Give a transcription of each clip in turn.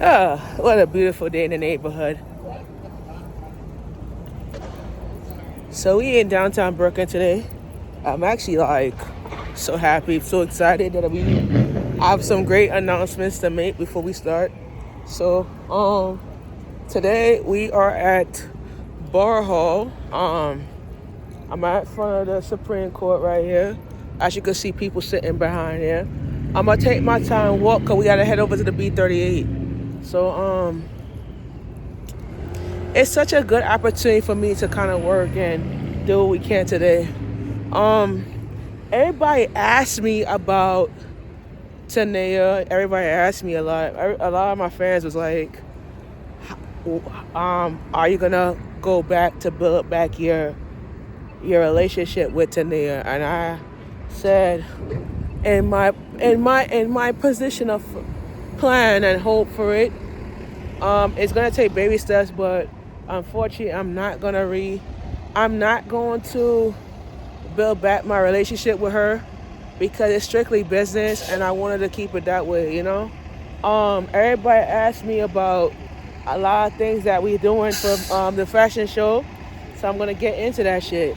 Oh, what a beautiful day in the neighborhood. So we in downtown Brooklyn today. I'm actually like so happy, so excited that we have some great announcements to make before we start. So today we are at Borough Hall. I'm at front of the Supreme Court right here. As you can see, people sitting behind here. I'm gonna take my time and walk because we gotta head over to the B38. So it's such a good opportunity for me to kind of work and do what we can today. Um, Everybody asked me about Tanea. Everybody asked me a lot. A lot of my fans was like, "Are you gonna go back to build back your relationship with Tanea?" And I said, in my position of plan and hope for it, it's gonna take baby steps, but unfortunately, I'm not going to build back my relationship with her because it's strictly business, and I wanted to keep it that way. Everybody asked me about a lot of things that we're doing for the fashion show, so I'm gonna get into that shit.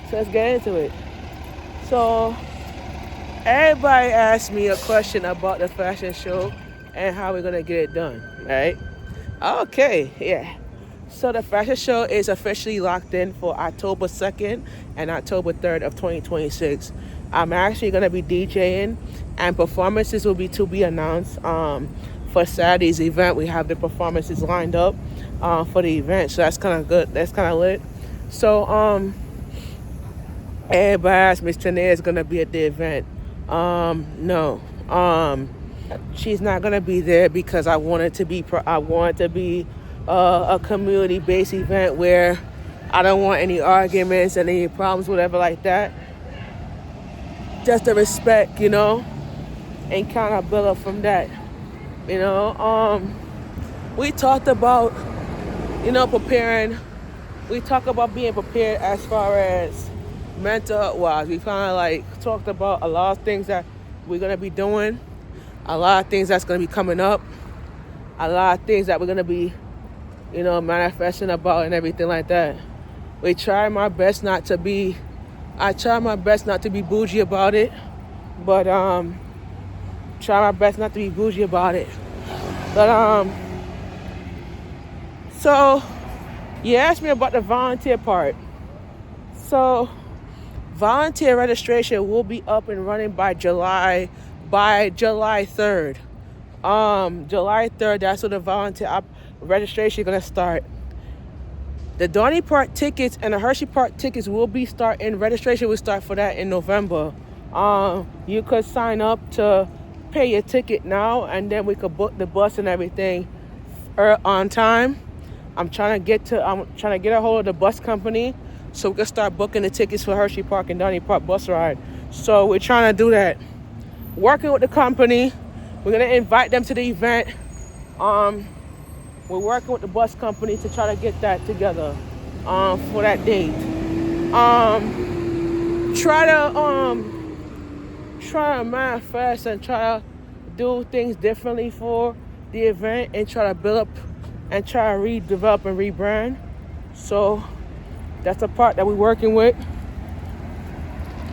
So let's get into it. So everybody asked me a question about the fashion show and how we're gonna get it done, right? Okay, yeah. So the fashion show is officially locked in for October 2nd and October 3rd of 2026. I'm actually going to be DJing, and performances will be to be announced for Saturday's event. We have the performances lined up for the event, so that's kind of good. That's kind of lit. So everybody asked Miss Tanea is going to be at the event. No. She's not going to be there because I want it to be a community-based event where I don't want any arguments and any problems, whatever like that. Just the respect, and kind of build up from that. We talked about, preparing. We talk about being prepared as far as mental wise. We kind of like talked about a lot of things that we're gonna be doing, a lot of things that's gonna be coming up, a lot of things that we're gonna be manifesting about and everything like that. I try my best not to be bougie about it, but try my best not to be bougie about it. But so you asked me about the volunteer part. So volunteer registration will be up and running by July 3rd. July 3rd, that's when the volunteer registration is going to start. The Donny Park tickets and the Hershey Park tickets will be starting. Registration will start for that in November. You could sign up to pay your ticket now, and then we could book the bus and everything on time. I'm trying to get a hold of the bus company so we can start booking the tickets for Hershey Park and Donny Park bus ride. So we're trying to do that. Working with the company, we're gonna invite them to the event. We're working with the bus company to try to get that together for that date. Try to manifest and try to do things differently for the event and try to build up and try to redevelop and rebrand. So that's the part that we're working with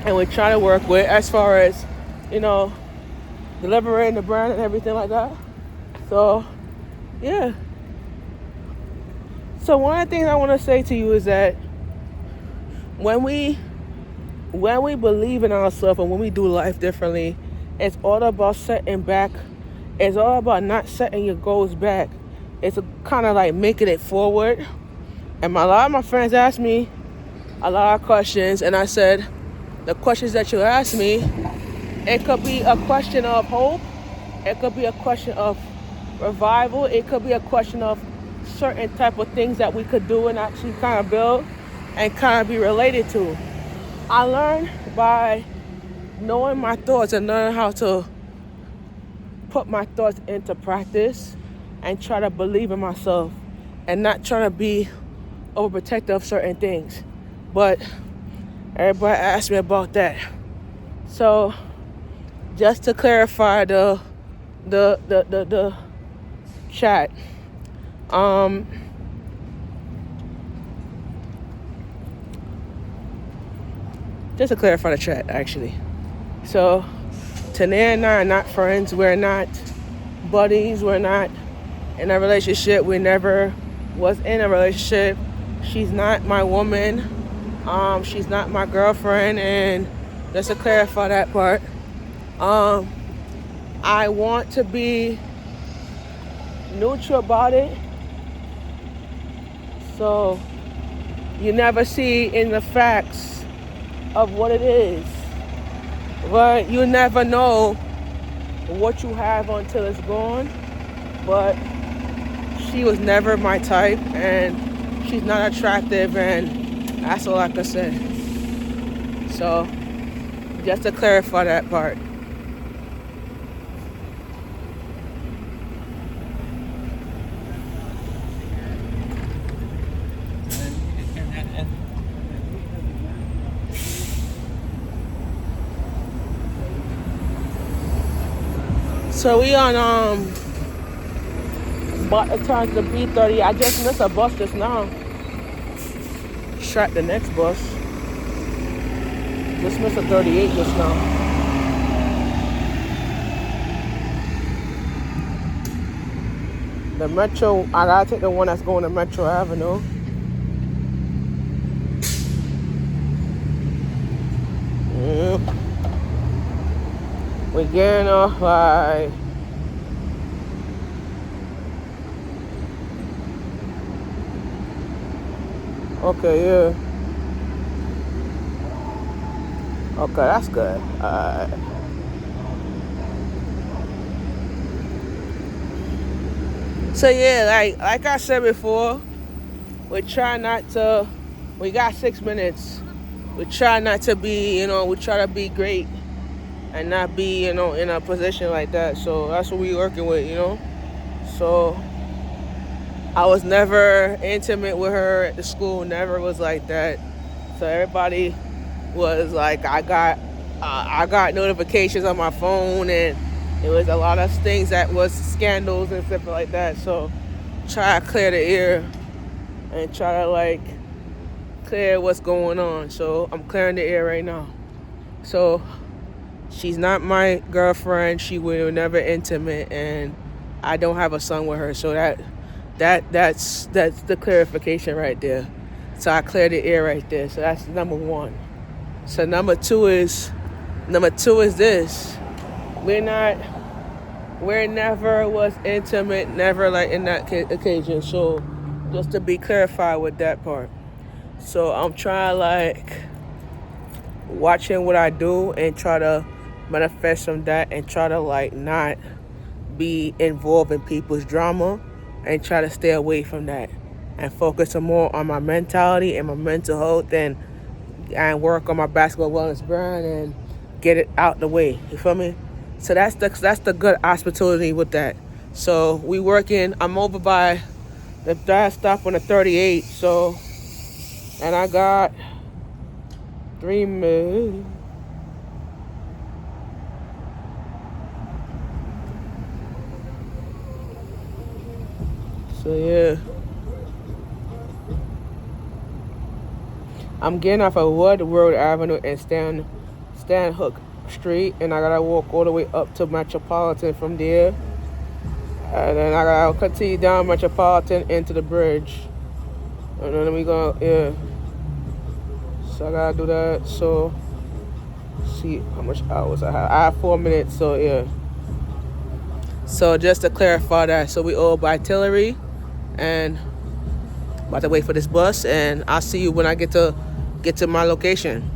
and we're trying to work with as far as, delivering the brand and everything like that. So, yeah. So one of the things I want to say to you is that when we believe in ourselves and when we do life differently, it's all about setting back. It's all about not setting your goals back. It's kind of like making it forward. And a lot of my friends asked me a lot of questions, and I said, the questions that you asked me, it could be a question of hope. It could be a question of revival. It could be a question of certain type of things that we could do and actually kind of build and kind of be related to. I learned by knowing my thoughts and learning how to put my thoughts into practice and try to believe in myself and not trying to be overprotective of certain things. But everybody asked me about that. So just to clarify the chat. Just to clarify the chat, actually. So, Tanae and I are not friends. We're not buddies. We're not in a relationship. We never was in a relationship. She's not my woman. She's not my girlfriend. And just to clarify that part, I want to be neutral about it. So you never see in the facts of what it is. But you never know what you have until it's gone. But she was never my type, and she's not attractive, and that's all I can say. So just to clarify that part. So we on but it turns to B30. I just missed a bus just now. Track the next bus. Just missed a 38 just now. The Metro, I gotta take the one that's going to Metro Avenue. We're getting off by okay, yeah. Okay, that's good. So yeah, like I said before, we try not to. We got 6 minutes. We try not to be, we try to be great and not be, in a position like that. So that's what we working with, So I was never intimate with her at the school. Never was like that. So everybody was like, I got notifications on my phone, and it was a lot of things that was scandals and stuff like that. So try to clear the air and try to clear what's going on. So I'm clearing the air right now. So she's not my girlfriend. She was never intimate, and I don't have a son with her. So that's the clarification right there. So I cleared the air right there. So that's number one. So number two is this. We never was intimate, never in that occasion. So just to be clarified with that part. So I'm trying watching what I do and try to manifest from that, and try to not be involved in people's drama, and try to stay away from that and focus more on my mentality and my mental health, and work on my basketball wellness brand and get it out the way. You feel me? So that's the good hospitality with that. So we working. I'm over by the last stop on the 38. So, and I got 3 minutes. So yeah, I'm getting off of Woodward Avenue and Stanhook Street, and I gotta walk all the way up to Metropolitan from there, and then I gotta continue down Metropolitan into the bridge, and then we go, yeah. So I gotta do that. So see how much hours I have. I have 4 minutes. So yeah. So just to clarify that, so we all by Tillery, and about to wait for this bus, and I'll see you when I get to my location.